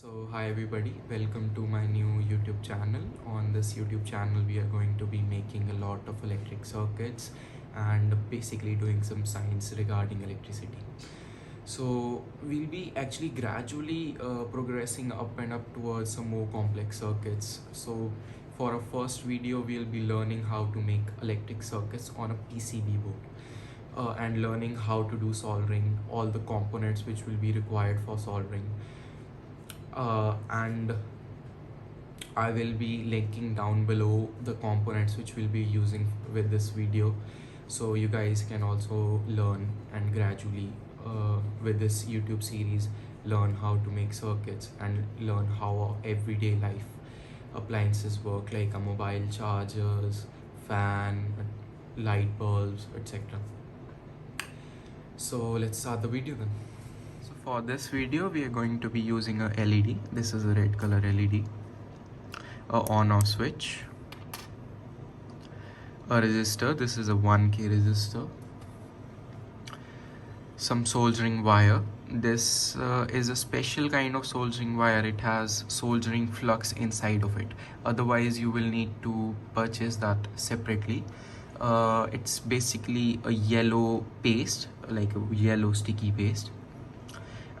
Hi everybody, welcome to my new YouTube channel. On this YouTube channel we are going to be making a lot of electric circuits and basically doing some science regarding electricity. So we'll be actually gradually progressing up and up towards some more complex circuits. So for our first video we'll be learning how to make electric circuits on a PCB board. And learning how to do soldering, all the components which will be required for soldering, and I will be linking down below the components which we'll be using with this video, so you guys can also learn and gradually with this YouTube series learn how to make circuits and learn how our everyday life appliances work, like a mobile chargers, fan, light bulbs, etc. So let's start the video then. So for this video we are going to be using a LED. This is a red color LED, a on-off switch, a resistor. This is a 1K resistor, some soldering wire. This is a special kind of soldering wire. It has soldering flux inside of it, otherwise you will need to purchase that separately. It's basically a yellow paste, like a yellow sticky paste,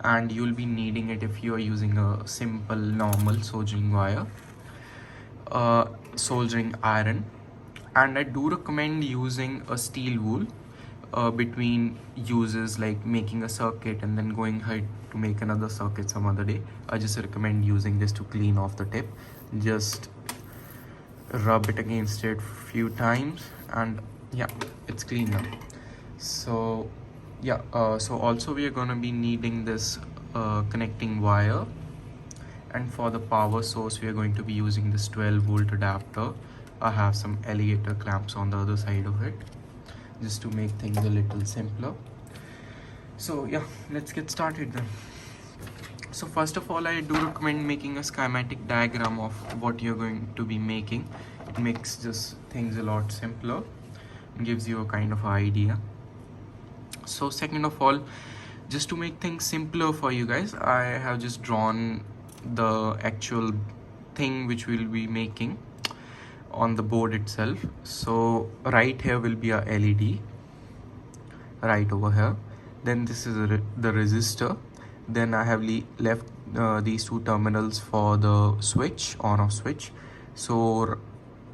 and you'll be needing it if you are using a simple normal soldering wire, soldering iron, and I do recommend using a steel wool between uses, like making a circuit and then going ahead to make another circuit some other day. I just recommend using this to clean off the tip. Just rub it against it few times and yeah, it's clean now. So yeah, so also we are going to be needing this connecting wire, and for the power source we are going to be using this 12-volt adapter. I have some alligator clamps on the other side of it just to make things a little simpler. So yeah, let's get started then. So first of all, I do recommend making a schematic diagram of what you're going to be making. It makes just things a lot simpler and gives you a kind of idea. So second of all, just to make things simpler for you guys, I have just drawn the actual thing which we'll be making on the board itself. So right here will be a LED, right over here. Then this is the resistor. Then I have left these two terminals for the switch, on-off switch. So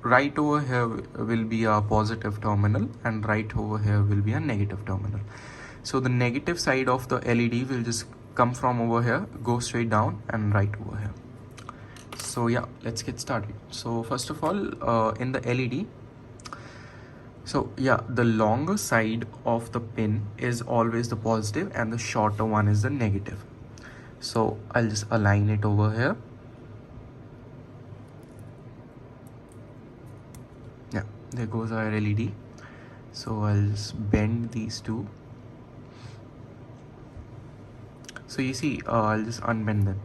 right over here will be a positive terminal and right over here will be a negative terminal. So the negative side of the LED will just come from over here, go straight down and right over here. So yeah, let's get started. So first of all, in the LED, so yeah, the longer side of the pin is always the positive and the shorter one is the negative. So I'll just align it over here. Yeah, there goes our LED. So I'll just bend these two. So you see, I'll just unbend them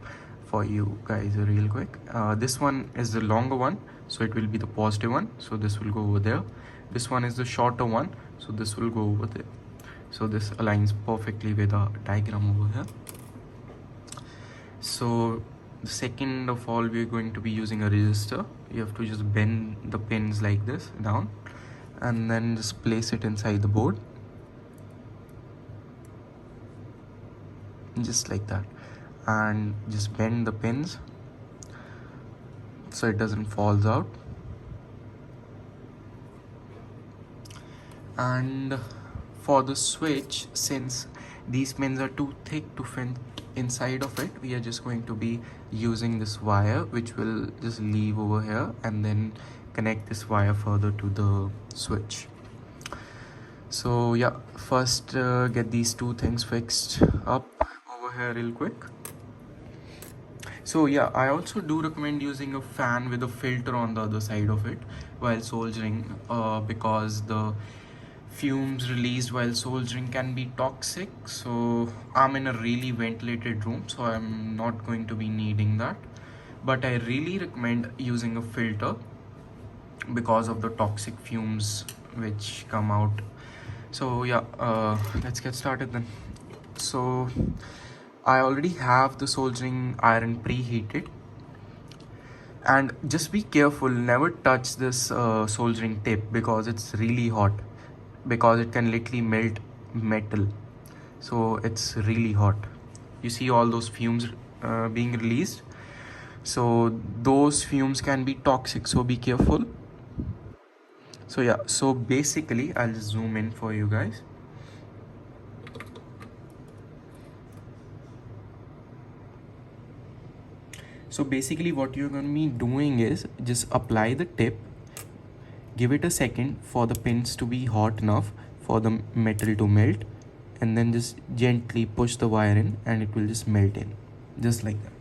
for you guys real quick. This one is the longer one, so it will be the positive one, so this will go over there. This one is the shorter one, so this will go over there. So this aligns perfectly with our diagram over here. So second of all, we're going to be using a resistor. You have to just bend the pins like this down and then just place it inside the board, just like that, and just bend the pins so it doesn't falls out. And for the switch, since these pins are too thick to fit inside of it, we are just going to be using this wire which will just leave over here and then connect this wire further to the switch. So yeah, first get these two things fixed up over here real quick. So yeah, I also do recommend using a fan with a filter on the other side of it while soldering, because the fumes released while soldering can be toxic. So I'm in a really ventilated room, so I'm not going to be needing that, but I really recommend using a filter because of the toxic fumes which come out. So yeah, let's get started then. So I already have the soldering iron preheated, and just be careful, never touch this soldering tip because it's really hot, because it can literally melt metal. So it's really hot. You see all those fumes being released, so those fumes can be toxic, so be careful. So yeah, so basically I'll just zoom in for you guys. So basically what you're going to be doing is just apply the tip, give it a second for the pins to be hot enough for the metal to melt, and then just gently push the wire in and it will just melt in, just like that.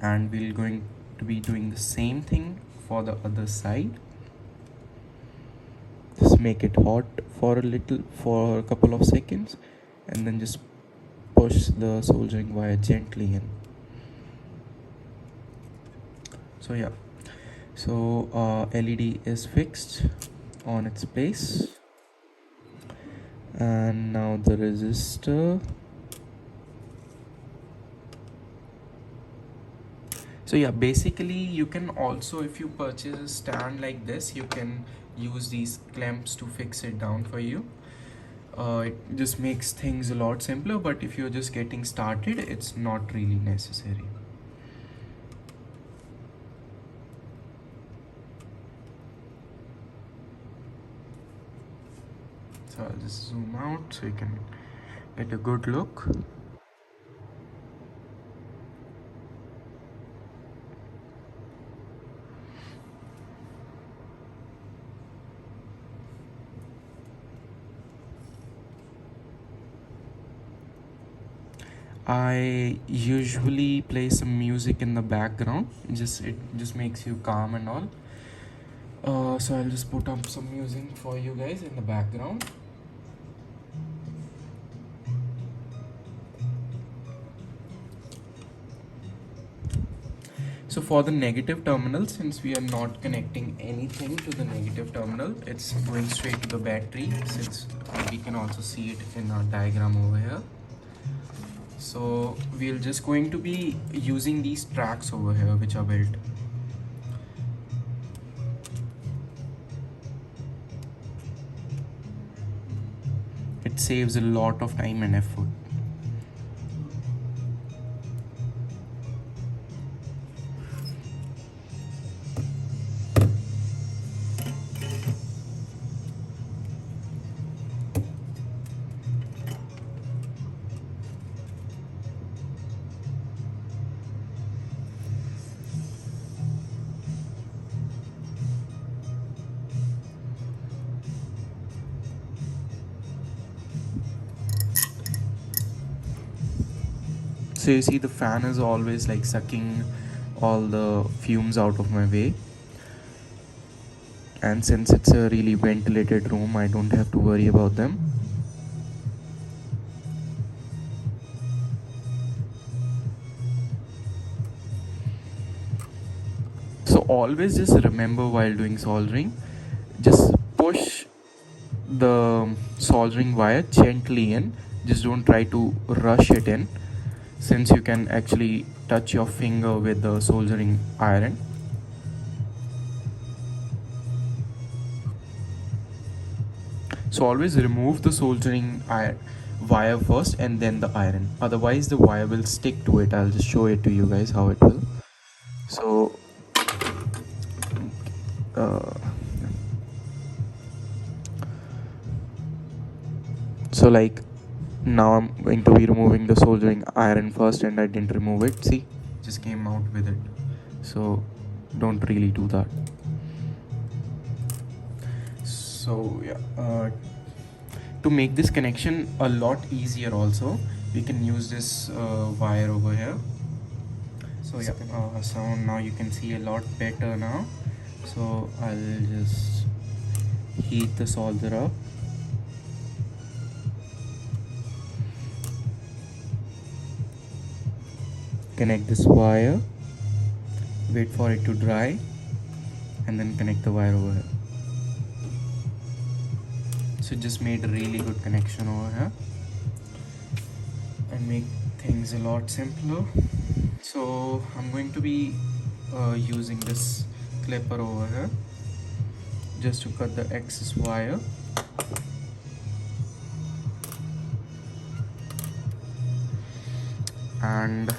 And we're going to be doing the same thing for the other side. Just make it hot for a couple of seconds, and then just push the soldering wire gently in. So yeah, so LED is fixed on its place, and now the resistor. So yeah, basically you can also, if you purchase a stand like this, you can use these clamps to fix it down for you. It just makes things a lot simpler, but if you're just getting started, it's not really necessary. So I'll just zoom out so you can get a good look. I usually play some music in the background. It just makes you calm and all. So I'll just put up some music for you guys in the background. So for the negative terminal, since we are not connecting anything to the negative terminal, it's going straight to the battery, since we can also see it in our diagram over here. So we're just going to be using these tracks over here which are built. It saves a lot of time and effort. So you see the fan is always like sucking all the fumes out of my way, and since it's a really ventilated room, I don't have to worry about them. So always just remember while doing soldering, just push the soldering wire gently in, just don't try to rush it in, since you can actually touch your finger with the soldering iron. So always remove the soldering wire first and then the iron, otherwise the wire will stick to it. I'll just show it to you guys how it will. So so like now I'm going to be removing the soldering iron first, and I didn't remove it, see, just came out with it. So don't really do that. So yeah, to make this connection a lot easier also, we can use this wire over here. So yeah, so now you can see a lot better now. So I'll just heat the solder up. Connect this wire, wait for it to dry, and then connect the wire over here. So just made a really good connection over here. make things a lot simpler. So I'm going to be using this clipper over here just to cut the excess wire. And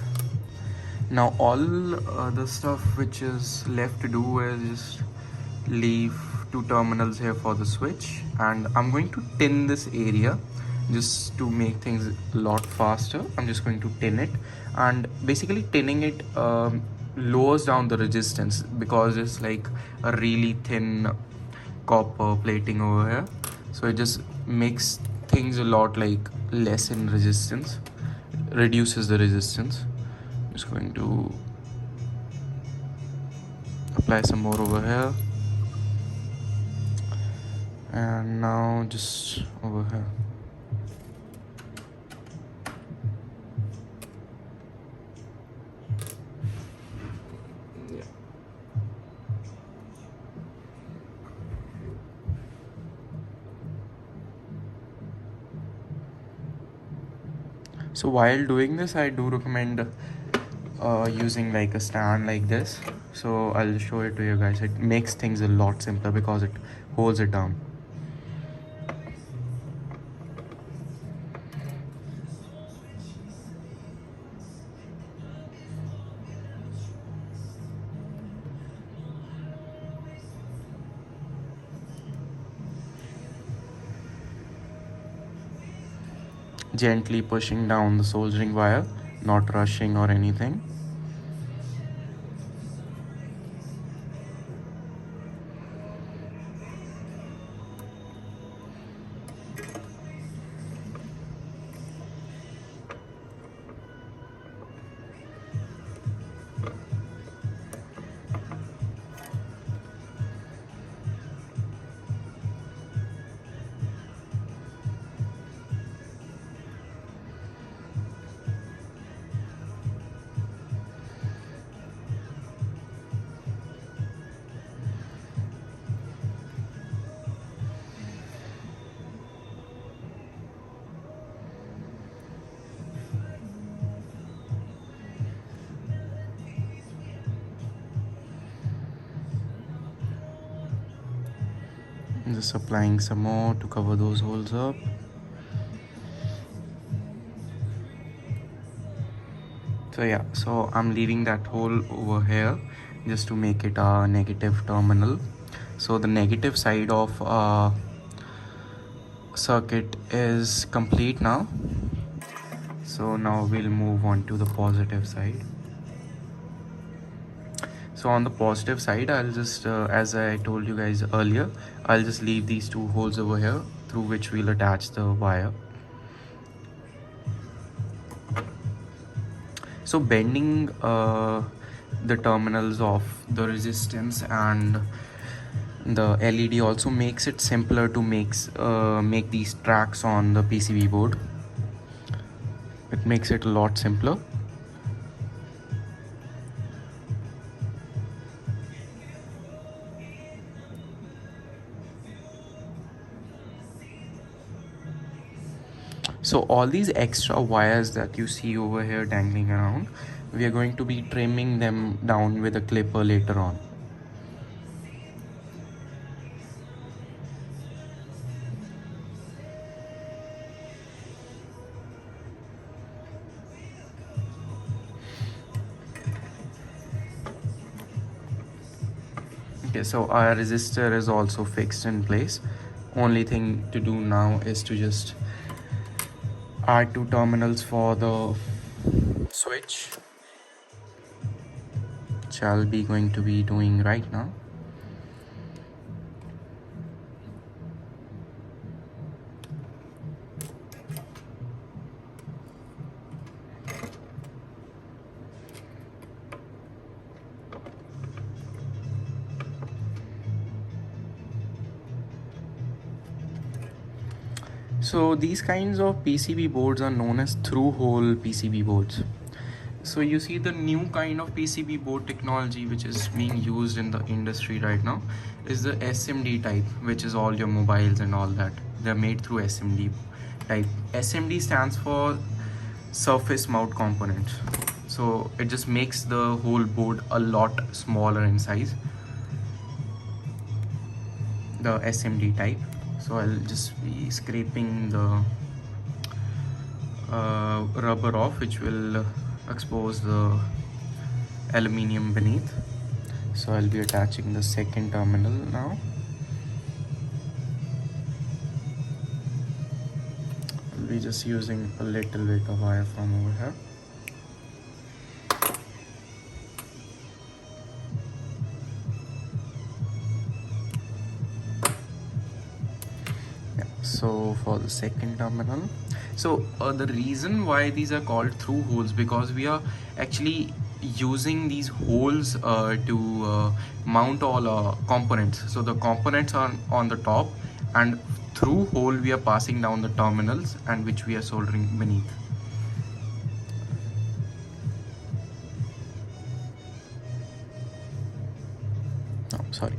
now all the stuff which is left to do is just leave two terminals here for the switch, and I'm going to tin this area just to make things a lot faster. I'm just going to tin it, and basically tinning it lowers down the resistance because it's like a really thin copper plating over here, so it just makes things a lot like less in resistance, reduces the resistance. Just going to apply some more over here, and now just over here. So while doing this, I do recommend using like a stand like this. So I'll show it to you guys. It makes things a lot simpler because it holds it down. Gently pushing down the soldering wire, not rushing or anything. Just applying some more to cover those holes up. So yeah, so I'm leaving that hole over here just to make it a negative terminal. So the negative side of circuit is complete now. So now we'll move on to the positive side. So on the positive side, I'll just as I told you guys earlier, I'll just leave these two holes over here through which we'll attach the wire. So bending the terminals of the resistance and the LED also makes it simpler to make these tracks on the PCB board. It makes it a lot simpler. So all these extra wires that you see over here dangling around, we are going to be trimming them down with a clipper later on. Okay, so our resistor is also fixed in place. Only thing to do now is to just add two terminals for the switch, which I'll be going to be doing right now. So these kinds of PCB boards are known as through-hole PCB boards. So you see the new kind of PCB board technology which is being used in the industry right now is the SMD type, which is all your mobiles and all that. They're made through SMD type. SMD stands for surface mount component, so it just makes the whole board a lot smaller in size, the SMD type. So I'll just be scraping the rubber off, which will expose the aluminium beneath. So I'll be attaching the second terminal now. I'll be just using a little bit of wire from over here. So for the second terminal, so the reason why these are called through holes, because we are actually using these holes to mount all components. So the components are on the top, and through hole we are passing down the terminals, and which we are soldering beneath. No, sorry,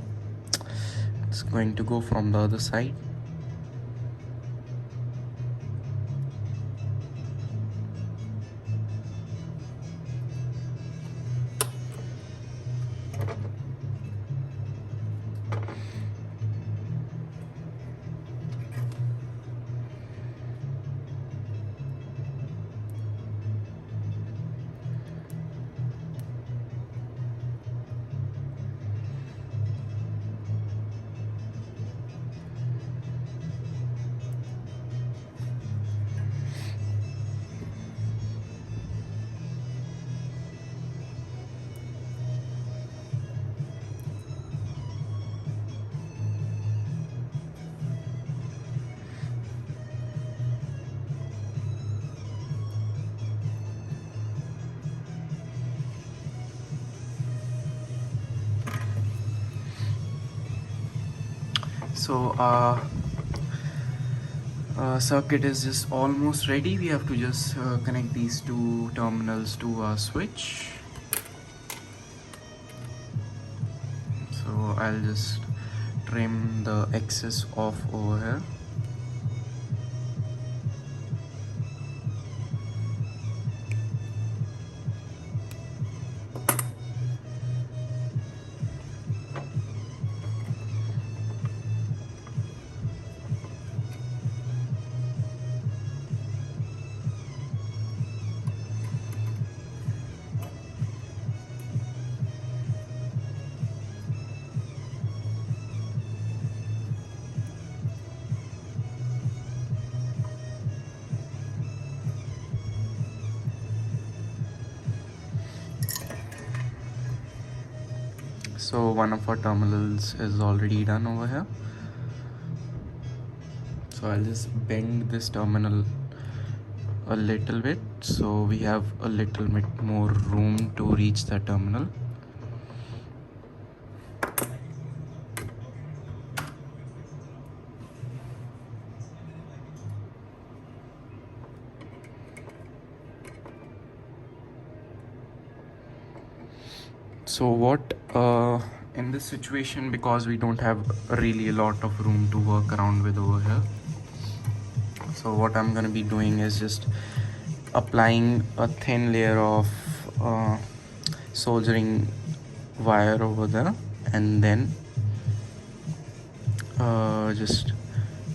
it's going to go from the other side. So circuit is just almost ready. We have to just connect these two terminals to a switch. So I'll just trim the excess off over here. So one of our terminals is already done over here. So I'll just bend this terminal a little bit, so we have a little bit more room to reach the terminal. So what in this situation, because we don't have really a lot of room to work around with over here, so what I'm gonna be doing is just applying a thin layer of soldering wire over there, and then just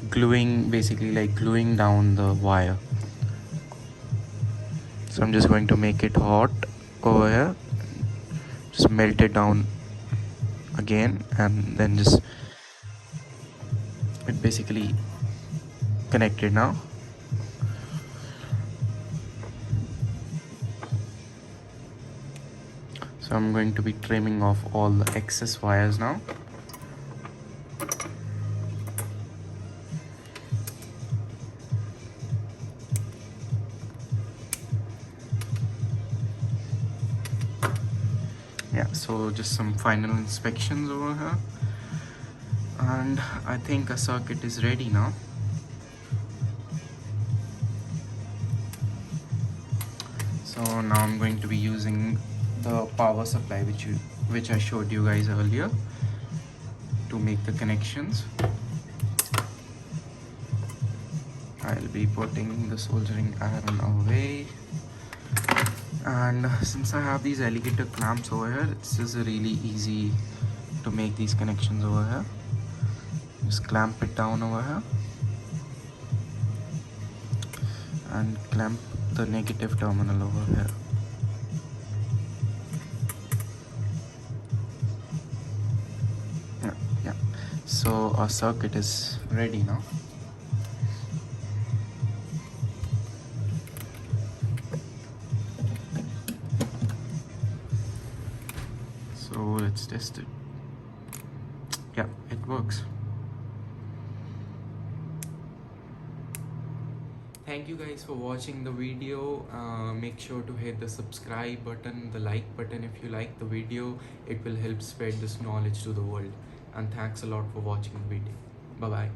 gluing, basically like gluing down the wire. So I'm just going to make it hot over here, just melt it down again, and then just it basically connected now. So I'm going to be trimming off all the excess wires now. Yeah, so just some final inspections over here, and I think a circuit is ready now. So now I'm going to be using the power supply which I showed you guys earlier to make the connections. I'll be putting the soldering iron away. And since I have these alligator clamps over here, this is really easy to make these connections over here. Just clamp it down over here and clamp the negative terminal over here. Yeah. So our circuit is ready now. So let's test it. Yeah, it works. Thank you guys for watching the video. Make sure to hit the subscribe button, the like button if you like the video. It will help spread this knowledge to the world. And thanks a lot for watching the video. Bye bye.